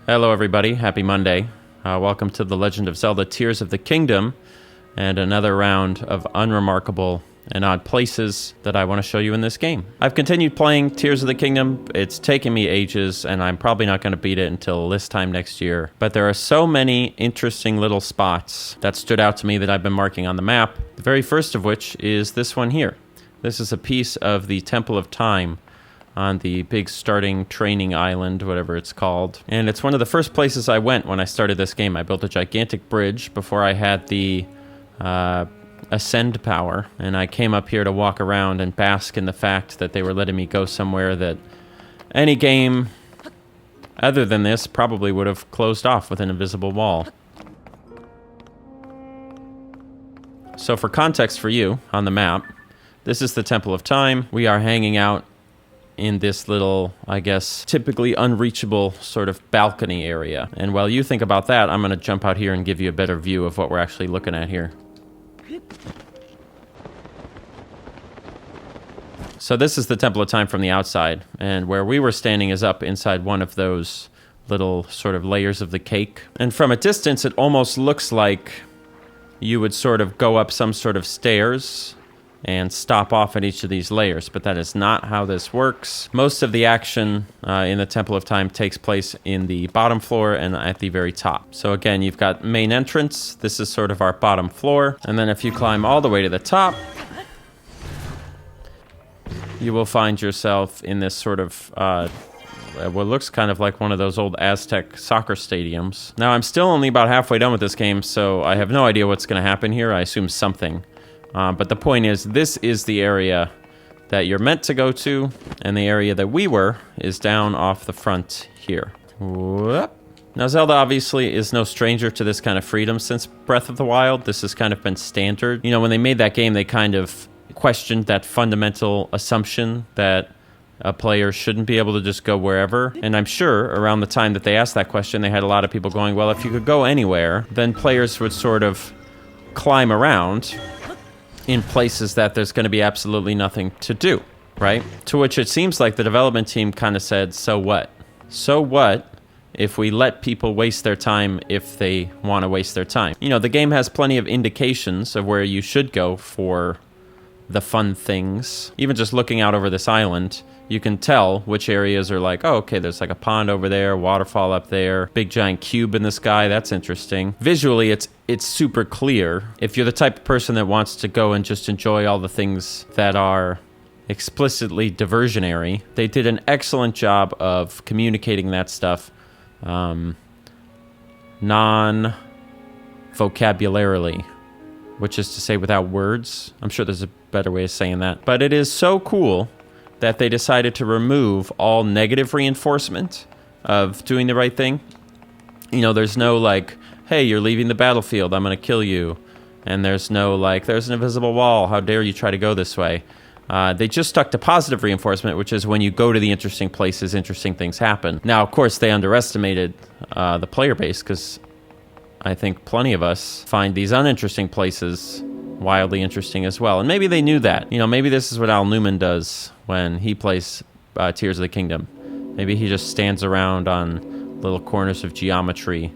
Hello everybody, happy Monday. Welcome to The Legend of Zelda Tears of the Kingdom and another round of Unremarkable and Odd Places that I want to show you in this game. I've continued playing Tears of the Kingdom. It's taken me ages and I'm probably not going to beat it until this time next year. But there are so many interesting little spots that stood out to me that I've been marking on the map. The very first of which is this one here. This is a piece of the Temple of Time on the big starting training island, whatever it's called. And it's one of the first places I went when I started this game. I built a gigantic bridge before I had the ascend power, and I came up here to walk around and bask in the fact that they were letting me go somewhere that any game other than this probably would have closed off with an invisible wall. So for context for you on the map, this is the Temple of Time. We are hanging out in this little, I guess, typically unreachable sort of balcony area. And while you think about that, I'm going to jump out here and give you a better view of what we're actually looking at here. So this is the Temple of Time from the outside, and where we were standing is up inside one of those little sort of layers of the cake. And from a distance, it almost looks like you would sort of go up some sort of stairs and stop off at each of these layers, but that is not how this works. Most of the action in the Temple of Time takes place in the bottom floor and at the very top. So again, you've got main entrance. This is sort of our bottom floor. And then if you climb all the way to the top, you will find yourself in this sort of what looks kind of like one of those old Aztec soccer stadiums. Now, I'm still only about halfway done with this game, so I have no idea what's going to happen here. I assume something. But the point is, this is the area that you're meant to go to, and the area that we were is down off the front here. Whoop. Now, Zelda obviously is no stranger to this kind of freedom since Breath of the Wild. This has kind of been standard. You know, when they made that game, they kind of questioned that fundamental assumption that a player shouldn't be able to just go wherever. And I'm sure around the time that they asked that question, they had a lot of people going, well, if you could go anywhere, then players would sort of climb around in places that there's going to be absolutely nothing to do, right? To which it seems like the development team kind of said, so what? So what if we let people waste their time if they want to waste their time? You know, the game has plenty of indications of where you should go for the fun things. Even just looking out over this island, you can tell which areas are like, oh, okay, there's like a pond over there, waterfall up there, big giant cube in the sky, that's interesting. Visually, it's super clear. If you're the type of person that wants to go and just enjoy all the things that are explicitly diversionary, they did an excellent job of communicating that stuff non-vocabularily, which is to say without words. I'm sure there's a better way of saying that. But it is so cool that they decided to remove all negative reinforcement of doing the right thing. You know, there's no like, hey, you're leaving the battlefield, I'm going to kill you. And there's no like, there's an invisible wall, how dare you try to go this way. They just stuck to positive reinforcement, which is when you go to the interesting places, interesting things happen. Now, of course, they underestimated the player base, because I think plenty of us find these uninteresting places wildly interesting as well. And maybe they knew that. You know, maybe this is what Al Newman does when he plays Tears of the Kingdom. Maybe he just stands around on little corners of geometry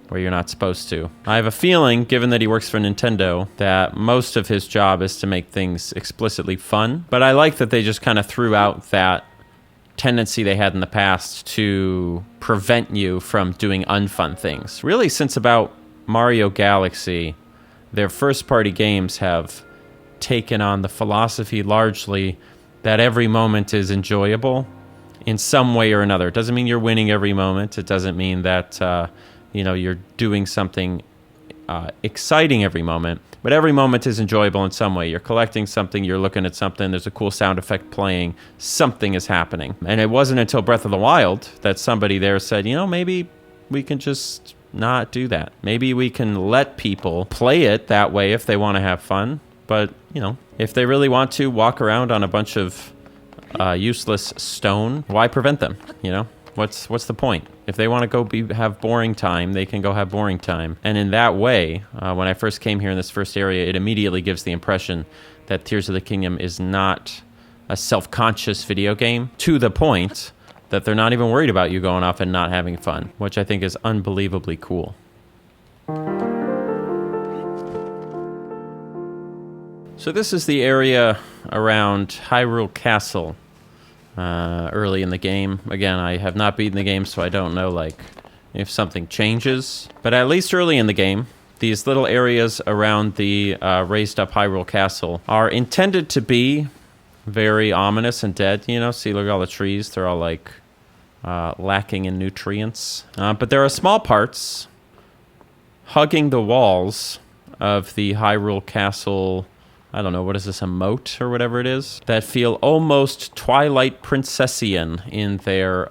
where you're not supposed to. I have a feeling, given that he works for Nintendo, that most of his job is to make things explicitly fun. But I like that they just kind of threw out that tendency they had in the past to prevent you from doing unfun things. Really, since about Mario Galaxy, their first-party games have taken on the philosophy largely that every moment is enjoyable in some way or another. It doesn't mean you're winning every moment. It doesn't mean that you're doing something exciting every moment. But every moment is enjoyable in some way. You're collecting something, you're looking at something, there's a cool sound effect playing, something is happening. And it wasn't until Breath of the Wild that somebody there said, you know, maybe we can just not do that. Maybe we can let people play it that way if they want to have fun. But, you know, if they really want to walk around on a bunch of useless stone, why prevent them, you know? What's the point? If they want to go have boring time, they can go have boring time. And in that way, when I first came here in this first area, it immediately gives the impression that Tears of the Kingdom is not a self-conscious video game, to the point that they're not even worried about you going off and not having fun, which I think is unbelievably cool. So this is the area around Hyrule Castle early in the game. Again, I have not beaten the game, so I don't know like if something changes. But at least early in the game, these little areas around the raised up Hyrule Castle are intended to be very ominous and dead. You know, see, look at all the trees. They're all like lacking in nutrients. But there are small parts hugging the walls of the Hyrule Castle. I don't know, what is this, a moat or whatever it is, that feel almost Twilight Princessian in their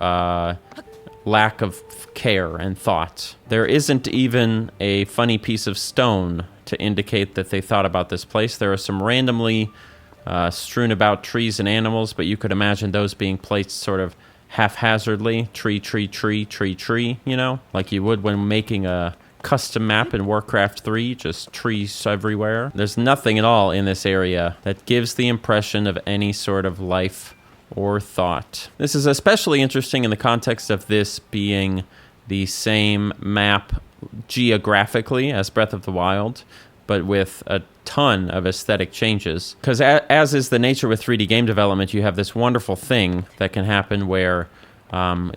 lack of care and thought. There isn't even a funny piece of stone to indicate that they thought about this place. There are some randomly strewn about trees and animals, but you could imagine those being placed sort of haphazardly. Tree, you know, like you would when making a custom map in Warcraft 3, just trees everywhere. There's nothing at all in this area that gives the impression of any sort of life or thought. This is especially interesting in the context of this being the same map geographically as Breath of the Wild, but with a ton of aesthetic changes. Because as is the nature with 3D game development, you have this wonderful thing that can happen where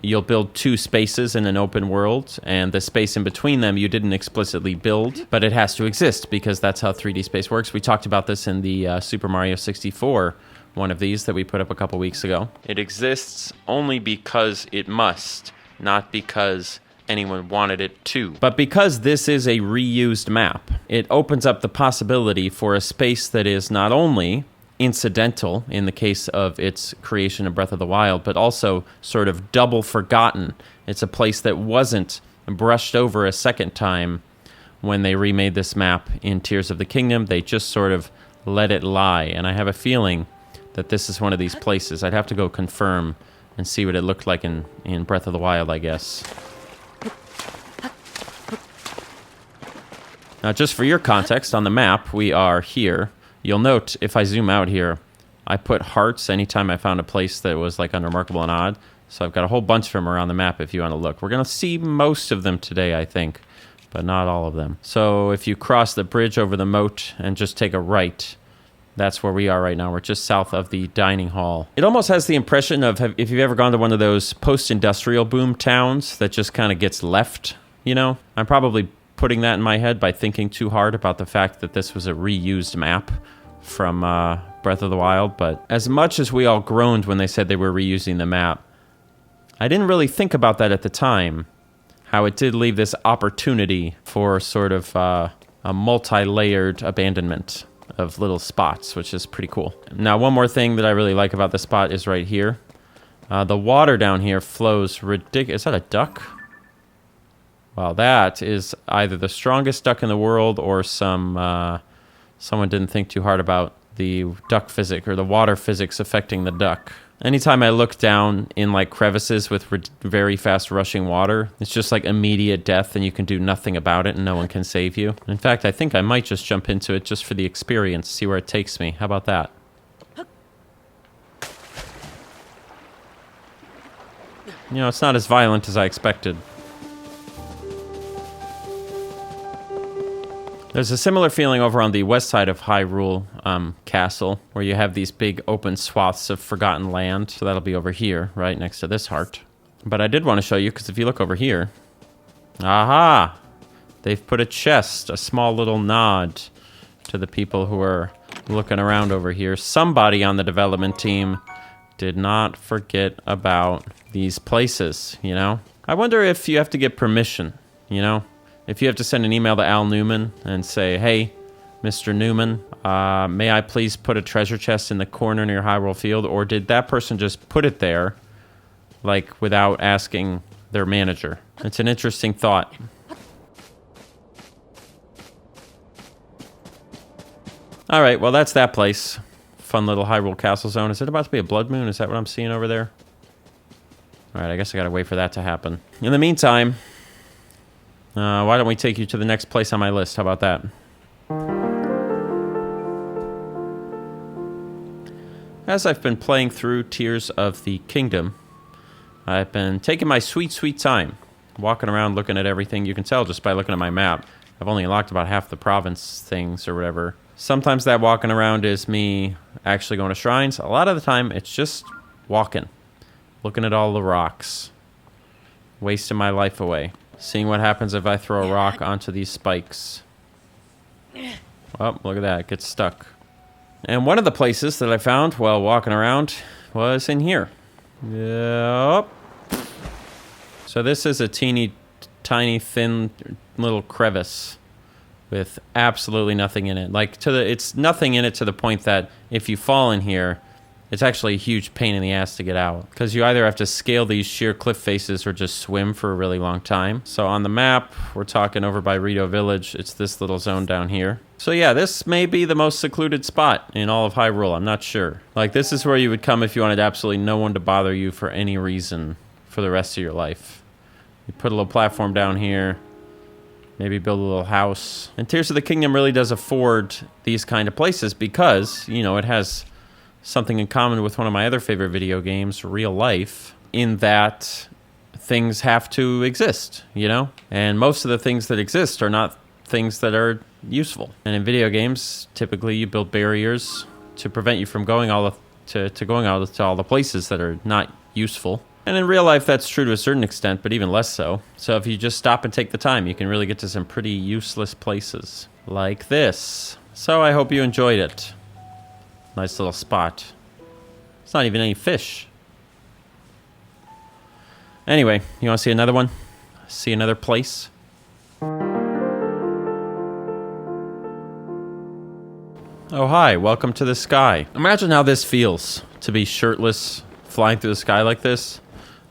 you'll build two spaces in an open world, and the space in between them you didn't explicitly build, but it has to exist because that's how 3D space works. We talked about this in the Super Mario 64, one of these that we put up a couple weeks ago. It exists only because it must, not because anyone wanted it to. But because this is a reused map, it opens up the possibility for a space that is not only incidental in the case of its creation in Breath of the Wild, but also sort of double forgotten. It's a place that wasn't brushed over a second time when they remade this map in Tears of the Kingdom. They just sort of let it lie, and I have a feeling that this is one of these places. I'd have to go confirm and see what it looked like in Breath of the Wild, I guess. Now, just for your context, on the map, we are here. You'll note, if I zoom out here, I put hearts anytime I found a place that was like unremarkable and odd. So I've got a whole bunch of them around the map if you want to look. We're going to see most of them today, I think, but not all of them. So if you cross the bridge over the moat and just take a right, that's where we are right now. We're just south of the dining hall. It almost has the impression of, if you've ever gone to one of those post-industrial boom towns that just kind of gets left, you know? I'm probably putting that in my head by thinking too hard about the fact that this was a reused map from Breath of the Wild. But as much as we all groaned when they said they were reusing the map, I didn't really think about that at the time, how it did leave this opportunity for sort of a multi-layered abandonment of little spots, which is pretty cool. Now, one more thing that I really like about the spot is right here. The water down here flows ridiculous. Is that a duck? Well, that is either the strongest duck in the world or someone didn't think too hard about the duck physics or the water physics affecting the duck. Anytime I look down in like crevices with very fast rushing water, it's just like immediate death and you can do nothing about it and no one can save you. In fact, I think I might just jump into it just for the experience, see where it takes me. How about that? You know, it's not as violent as I expected. There's a similar feeling over on the west side of Hyrule Castle, where you have these big open swaths of forgotten land. So that'll be over here, right next to this heart. But I did want to show you, because if you look over here, aha! They've put a chest, a small little nod to the people who are looking around over here. Somebody on the development team did not forget about these places, you know? I wonder if you have to get permission, you know? If you have to send an email to Al Newman and say, hey, Mr. Newman, may I please put a treasure chest in the corner near Hyrule Field? Or did that person just put it there, like, without asking their manager? It's an interesting thought. All right, well, that's that place. Fun little Hyrule Castle zone. Is it about to be a blood moon? Is that what I'm seeing over there? All right, I guess I got to wait for that to happen. In the meantime, why don't we take you to the next place on my list? How about that? As I've been playing through Tears of the Kingdom, I've been taking my sweet, sweet time, walking around looking at everything. You can tell just by looking at my map. I've only unlocked about half the province things or whatever. Sometimes that walking around is me actually going to shrines. A lot of the time, it's just walking, looking at all the rocks, wasting my life away, seeing what happens if I throw a rock onto these spikes. Oh, look at that. It gets stuck. And one of the places that I found while walking around was in here. Yep. So this is a teeny, tiny, thin little crevice with absolutely nothing in it. Like, it's nothing in it to the point that if you fall in here, it's actually a huge pain in the ass to get out. Because you either have to scale these sheer cliff faces or just swim for a really long time. So on the map, we're talking over by Rito Village. It's this little zone down here. So yeah, this may be the most secluded spot in all of Hyrule. I'm not sure. Like, this is where you would come if you wanted absolutely no one to bother you for any reason for the rest of your life. You put a little platform down here. Maybe build a little house. And Tears of the Kingdom really does afford these kind of places because, you know, it has something in common with one of my other favorite video games, Real Life, in that things have to exist, you know? And most of the things that exist are not things that are useful. And in video games, typically you build barriers to prevent you from going all the places that are not useful. And in real life, that's true to a certain extent, but even less so. So if you just stop and take the time, you can really get to some pretty useless places like this. So I hope you enjoyed it. Nice little spot. It's not even any fish. Anyway, you want to see another one? See another place? Oh, hi. Welcome to the sky. Imagine how this feels to be shirtless, flying through the sky like this.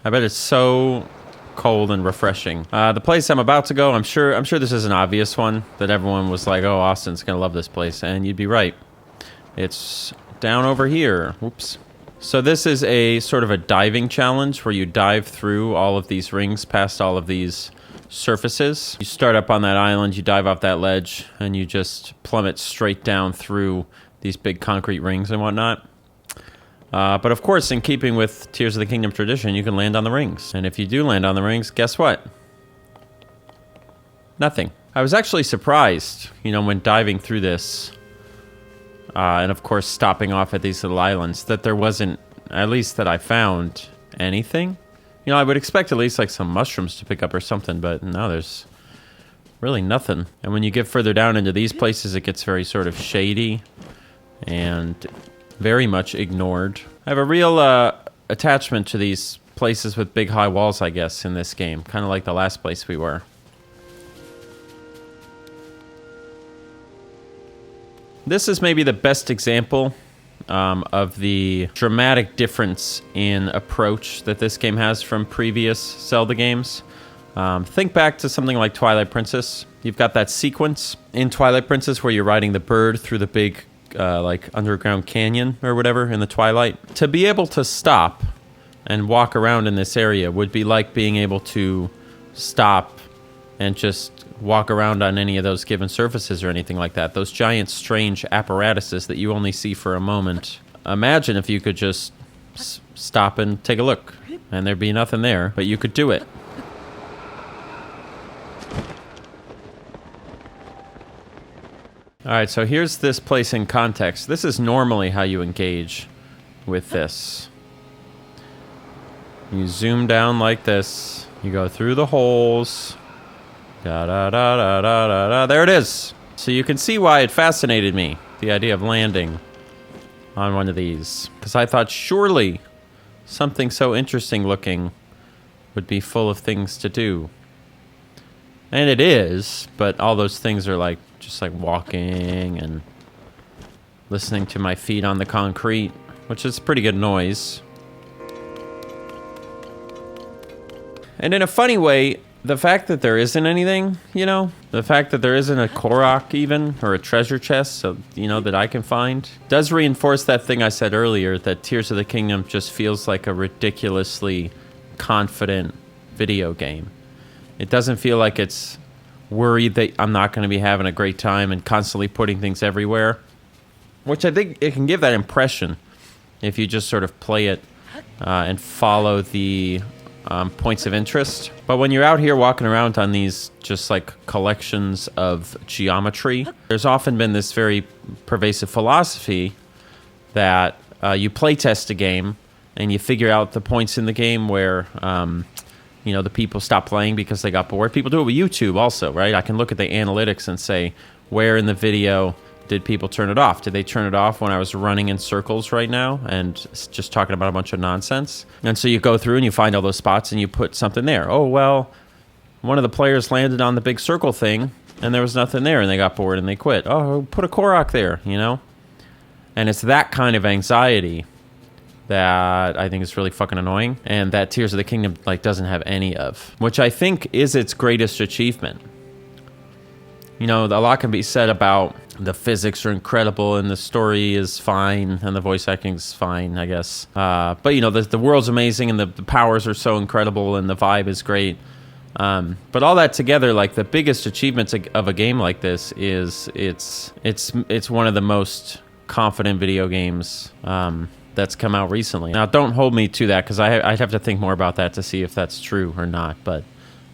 I bet it's so cold and refreshing. The place I'm about to go, I'm sure this is an obvious one that everyone was like, oh, Austin's gonna love this place, and you'd be right. It's down over here. Whoops. So this is a sort of a diving challenge where you dive through all of these rings, past all of these surfaces. You start up on that island, you dive off that ledge, and you just plummet straight down through these big concrete rings and whatnot. But of course, in keeping with Tears of the Kingdom tradition, you can land on the rings. And if you do land on the rings, guess what? Nothing. I was actually surprised, you know, when diving through this, and of course stopping off at these little islands, that there wasn't, at least that I found, anything. You know, I would expect at least like some mushrooms to pick up or something, but no, there's really nothing. And when you get further down into these places, it gets very sort of shady and very much ignored. I have a real attachment to these places with big high walls, I guess, in this game. Kind of like the last place we were. This is maybe the best example of the dramatic difference in approach that this game has from previous Zelda games. Think back to something like Twilight Princess. You've got that sequence in Twilight Princess where you're riding the bird through the big like underground canyon or whatever in the twilight. To be able to stop and walk around in this area would be like being able to stop and just walk around on any of those given surfaces or anything like that. Those giant strange apparatuses that you only see for a moment. Imagine if you could just stop and take a look and there'd be nothing there, but you could do it. Alright, so here's this place in context. This is normally how you engage with this. You zoom down like this. You go through the holes. Da-da-da-da-da-da-da. There it is! So you can see why it fascinated me, the idea of landing on one of these. Because I thought surely something so interesting looking would be full of things to do. And it is, but all those things are like just like walking and listening to my feet on the concrete, which is pretty good noise. And in a funny way, the fact that there isn't anything, you know, the fact that there isn't a Korok even, or a treasure chest, so, you know, that I can find, does reinforce that thing I said earlier, that Tears of the Kingdom just feels like a ridiculously confident video game. It doesn't feel like it's worried that I'm not going to be having a great time and constantly putting things everywhere, which I think it can give that impression if you just sort of play it and follow the points of interest. But when you're out here walking around on these just like collections of geometry, there's often been this very pervasive philosophy that you playtest a game and you figure out the points in the game where you know, the people stop playing because they got bored. People do it with YouTube also, right? I can look at the analytics and say, where in the video did people turn it off? Did they turn it off when I was running in circles right now and just talking about a bunch of nonsense? And so you go through and you find all those spots and you put something there. Oh, well, one of the players landed on the big circle thing and there was nothing there and they got bored and they quit. Oh, put a Korok there, you know? And it's that kind of anxiety that I think is really fucking annoying, and that Tears of the Kingdom like doesn't have any of, which I think is its greatest achievement. You know, a lot can be said about the physics are incredible and the story is fine and the voice acting is fine, I guess. But you know, the world's amazing and the powers are so incredible and the vibe is great. But all that together, like the biggest achievements of a game like this is it's one of the most confident video games that's come out recently. Now, don't hold me to that because I'd have to think more about that to see if that's true or not. But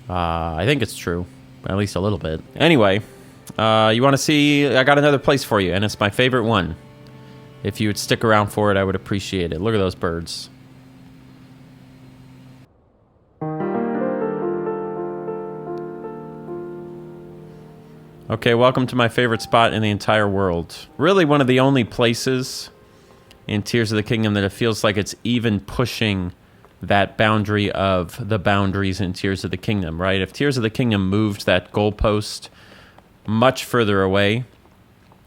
I think it's true, at least a little bit. Anyway, you want to see? I got another place for you, and it's my favorite one. If you would stick around for it, I would appreciate it. Look at those birds. Okay, welcome to my favorite spot in the entire world. Really one of the only places in Tears of the Kingdom that it feels like it's even pushing that boundary of the boundaries in Tears of the Kingdom, right? If Tears of the Kingdom moved that goalpost much further away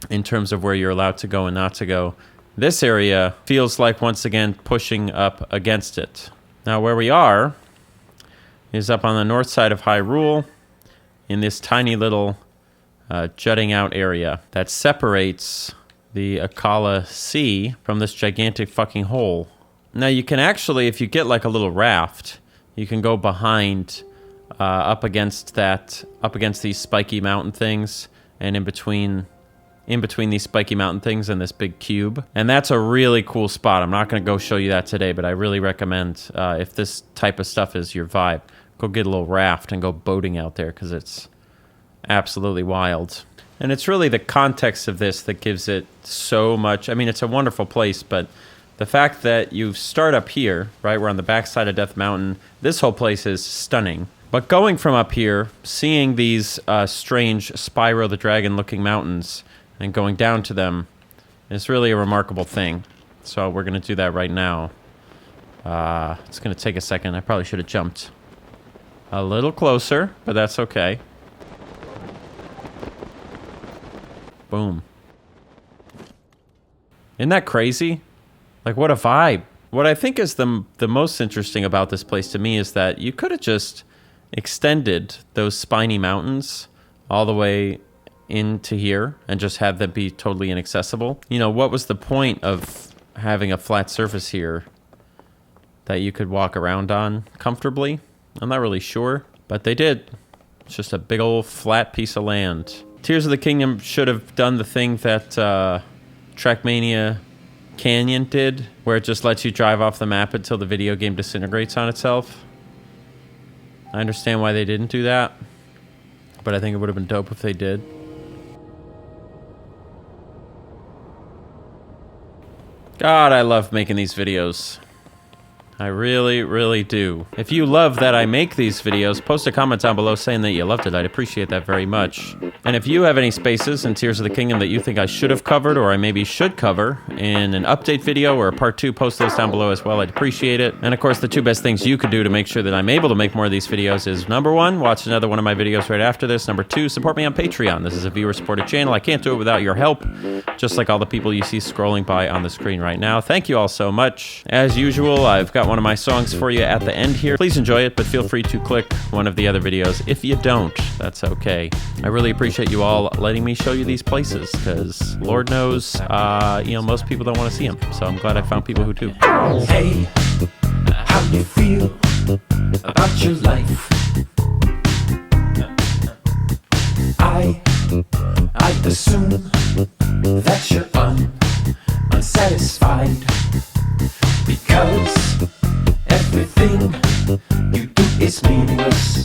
in terms of where you're allowed to go and not to go, this area feels like once again pushing up against it. Now where we are is up on the north side of Hyrule in this tiny little jutting out area that separates the Akala Sea from this gigantic fucking hole. Now you can actually, if you get like a little raft, you can go behind, up against these spiky mountain things, and in between these spiky mountain things and this big cube. And that's a really cool spot. I'm not going to go show you that today, but I really recommend, if this type of stuff is your vibe, go get a little raft and go boating out there because it's absolutely wild. And it's really the context of this that gives it so much. I mean, it's a wonderful place, but the fact that you start up here, right, we're on the backside of Death Mountain, this whole place is stunning. But going from up here, seeing these strange Spyro the Dragon-looking mountains and going down to them is really a remarkable thing. So we're going to do that right now. It's going to take a second. I probably should have jumped a little closer, but that's okay. Boom. Isn't that crazy? Like, what a vibe. What I think is the most interesting about this place to me is that you could have just extended those spiny mountains all the way into here and just had them be totally inaccessible. You know, what was the point of having a flat surface here that you could walk around on comfortably? I'm not really sure, but they did. It's just a big old flat piece of land. Tears of the Kingdom should have done the thing that Trackmania Canyon did, where it just lets you drive off the map until the video game disintegrates on itself. I understand why they didn't do that, but I think it would have been dope if they did. God, I love making these videos. I really, really do. If you love that I make these videos, post a comment down below saying that you loved it. I'd appreciate that very much. And if you have any spaces in Tears of the Kingdom that you think I should have covered or I maybe should cover in an update video or a part 2, post those down below as well. I'd appreciate it. And of course, the 2 best things you could do to make sure that I'm able to make more of these videos is number 1, watch another one of my videos right after this. Number 2, support me on Patreon. This is a viewer-supported channel. I can't do it without your help, just like all the people you see scrolling by on the screen right now. Thank you all so much. As usual, I've got one of my songs for you at the end here. Please enjoy it, but feel free to click one of the other videos. If you don't, that's okay. I really appreciate you all letting me show you these places, because Lord knows, you know, most people don't want to see them. So I'm glad I found people who do. Hey, how you feel about your life?